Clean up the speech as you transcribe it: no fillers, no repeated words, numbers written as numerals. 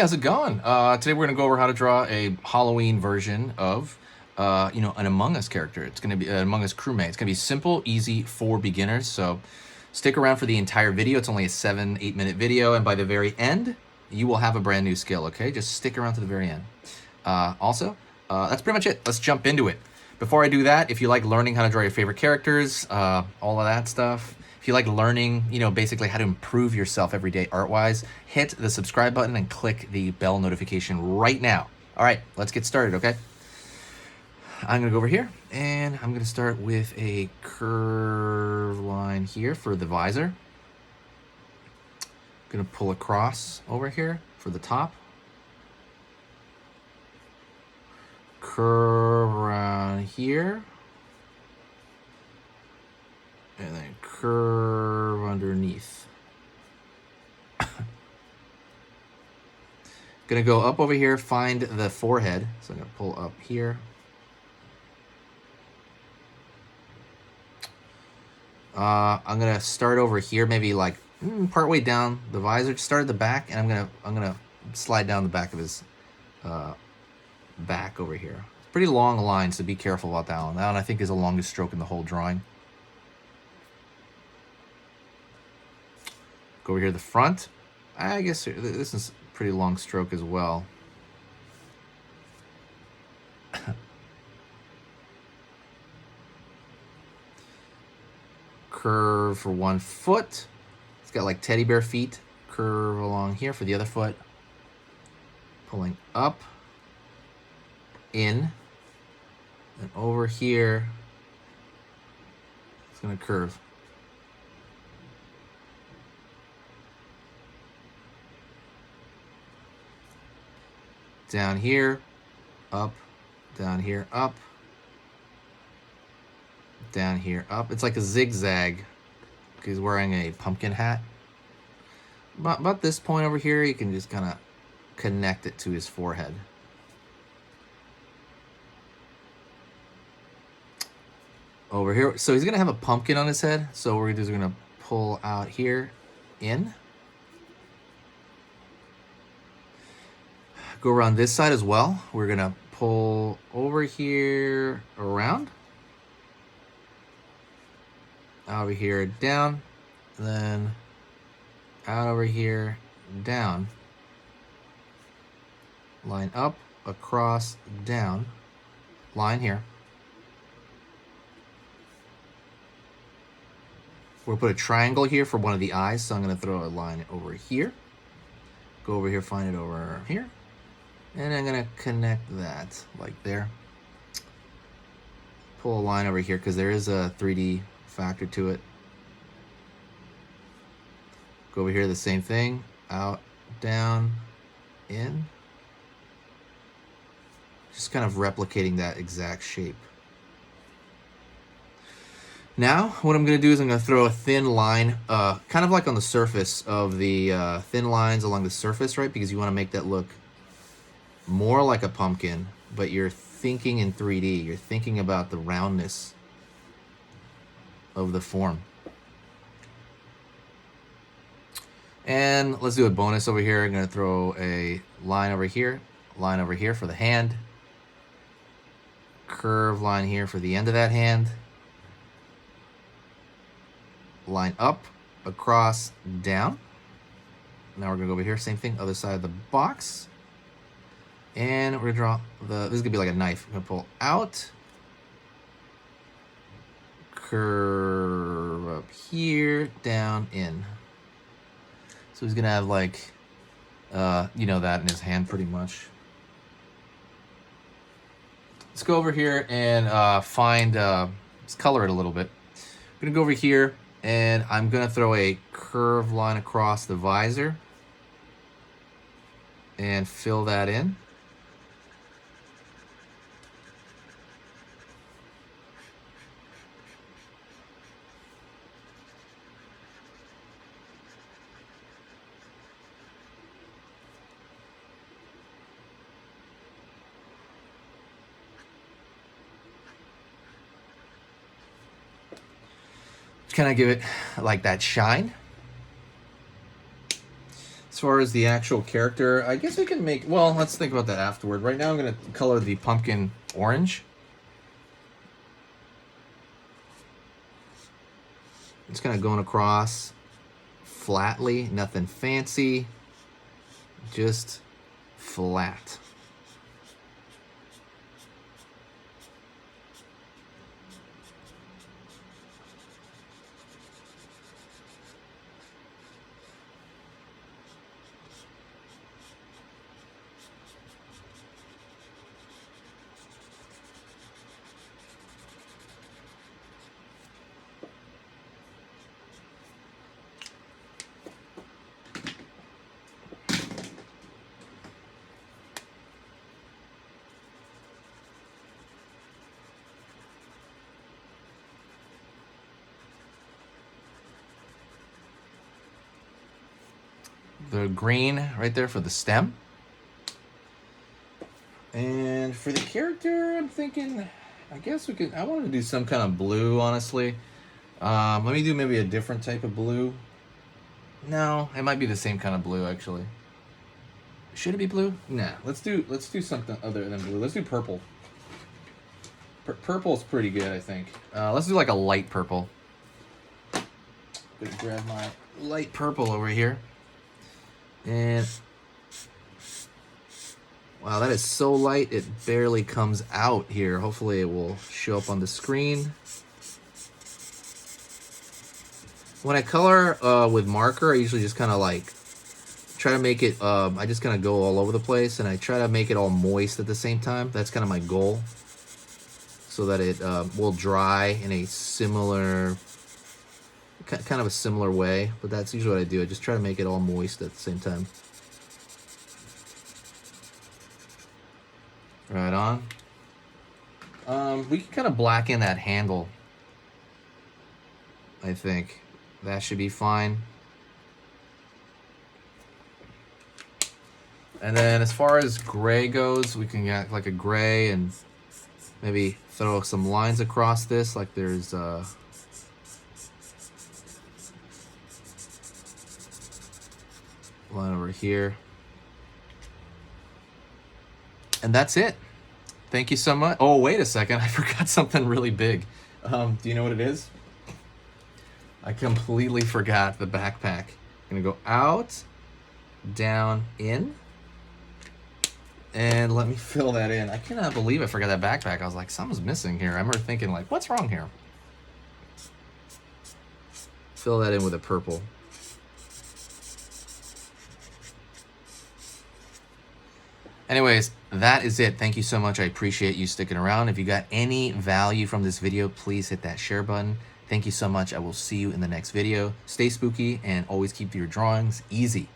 how's it going? Today we're gonna go over how to draw a Halloween version of, an Among Us character. It's gonna be an Among Us crewmate. It's gonna be simple, easy for beginners. So stick around for the entire video. It's only a 7-8 minute video, and by the very end, you will have a brand new skill. Okay, just stick around to the very end. That's pretty much it. Let's jump into it. Before I do that, if you like learning how to draw your favorite characters, all of that stuff. If you like learning, basically how to improve yourself every day art-wise, hit the subscribe button and click the bell notification right now. All right, let's get started, okay? I'm gonna go over here and I'm gonna start with a curve line here for the visor. Gonna pull across over here for the top. Curve around here. And then curve underneath. Gonna go up over here, find the forehead. So I'm gonna pull up here. I'm gonna start over here, maybe like partway down the visor. Start at the back, and I'm gonna slide down the back of his back over here. It's pretty long line, so be careful about that one. That one I think is the longest stroke in the whole drawing. Go over here to the front. I guess this is a pretty long stroke as well. Curve for one foot. It's got like teddy bear feet. Curve along here for the other foot. Pulling up, in, and over here, it's gonna curve. Down here, up, down here, up, down here, up. It's like a zigzag. He's wearing a pumpkin hat. But about this point over here, you can just kind of connect it to his forehead. Over here, so he's gonna have a pumpkin on his head. So what we're gonna do is we're gonna pull out here, in. Go around this side as well. We're gonna pull over here, around. Over here, down. Then out over here, down. Line up, across, down. Line here. We'll put a triangle here for one of the eyes, so I'm gonna throw a line over here. Go over here, find it over here. And I'm gonna connect that like there. Pull a line over here because there is a 3D factor to it. Go over here, the same thing. Out, down, in. Just kind of replicating that exact shape. Now, what I'm gonna do is I'm gonna throw a thin line, kind of like on the surface of the thin lines along the surface, right? Because you wanna make that look more like a pumpkin, but you're thinking in 3D. You're thinking about the roundness of the form. And let's do a bonus over here. I'm gonna throw a line over here for the hand. Curve line here for the end of that hand. Line up, across, down. Now we're gonna go over here, same thing, other side of the box. And we're gonna draw this is gonna be like a knife. I'm gonna pull out, curve up here, down, in. So he's gonna have like, that in his hand pretty much. Let's go over here and let's color it a little bit. I'm gonna go over here and I'm gonna throw a curved line across the visor and fill that in. Kind of give it like that shine. As far as the actual character, I guess we can make, well, let's think about that afterward. Right now I'm going to color the pumpkin orange. It's kind of going across flatly, nothing fancy, just flat. The green right there for the stem. And for the character, I'm thinking, I guess we could, I want to do some kind of blue, honestly. Let me do maybe a different type of blue. No, it might be the same kind of blue, actually. Should it be blue? Nah, let's do something other than blue. Let's do purple. Purple's pretty good, I think. Let's do like a light purple. Gonna grab my light purple over here. And wow, that is so light, it barely comes out here. Hopefully it will show up on the screen. When I color with marker, I usually just kind of like try to make it, I just kind of go all over the place, and I try to make it all moist at the same time. That's kind of my goal, so that it will dry in a similar, kind of a similar way. But that's usually what I do. I just try to make it all moist at the same time. Right on. We can kind of blacken that handle. I think that should be fine. And then as far as gray goes, we can get like a gray and maybe throw some lines across this, like there's line over here. And that's it. Thank you so much. Oh, wait a second. I forgot something really big. Do you know what it is? I completely forgot the backpack. I'm gonna go out, down, in. And let me fill that in. I cannot believe I forgot that backpack. I was like, something's missing here. I remember thinking like, what's wrong here? Fill that in with a purple. Anyways, that is it. Thank you so much. I appreciate you sticking around. If you got any value from this video, please hit that share button. Thank you so much. I will see you in the next video. Stay spooky and always keep your drawings easy.